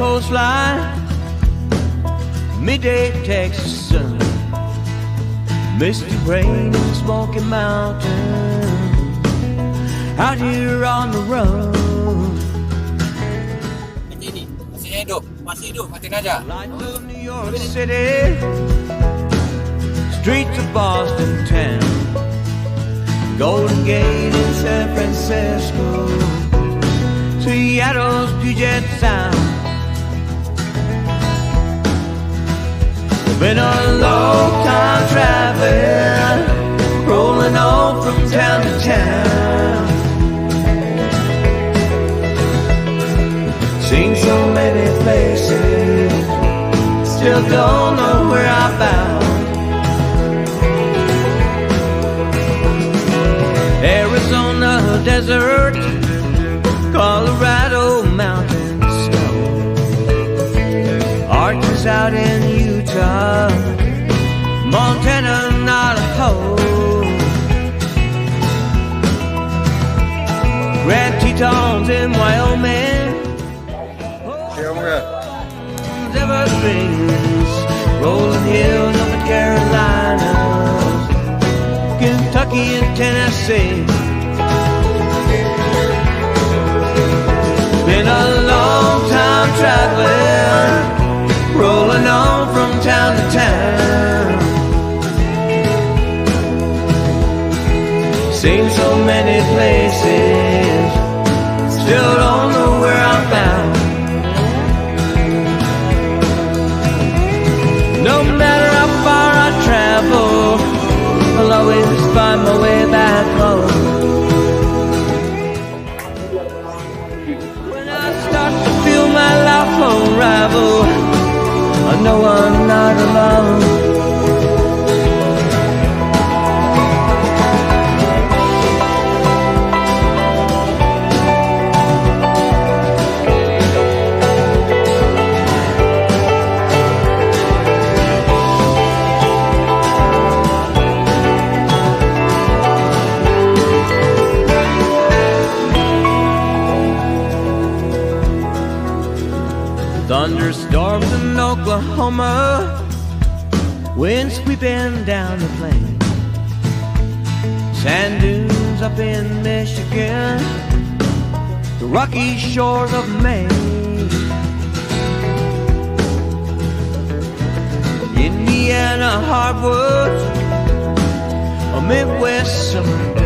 coastline, midday Texas sun, misty rain in the Smoky Mountain, out here on the run. Masih hidup, matiin aja. Lights of New York City, streets of Boston town, Golden Gate in San Francisco, Seattle's Puget Sound. Been a long time traveling, rolling on from town to town. Seen so many places, still don't know where I'm bound. Arizona desert, Colorado mountain snow, arches out in Utah, Montana, Navajo, Grand Tetons in Wyoming, Evergreens, rolling hills up in Carolina, Kentucky and Tennessee. Been a long time traveling, rolling on from town to town. Seen so many places, still don't know where I'm bound. No matter how far I travel, I'll always find my way back home. When I start to feel my life unravel, I know I'm not alone. Thunderstorms in Oklahoma, wind sweeping down the plain, sand dunes up in Michigan, the rocky shores of Maine, Indiana hardwoods, a Midwest summer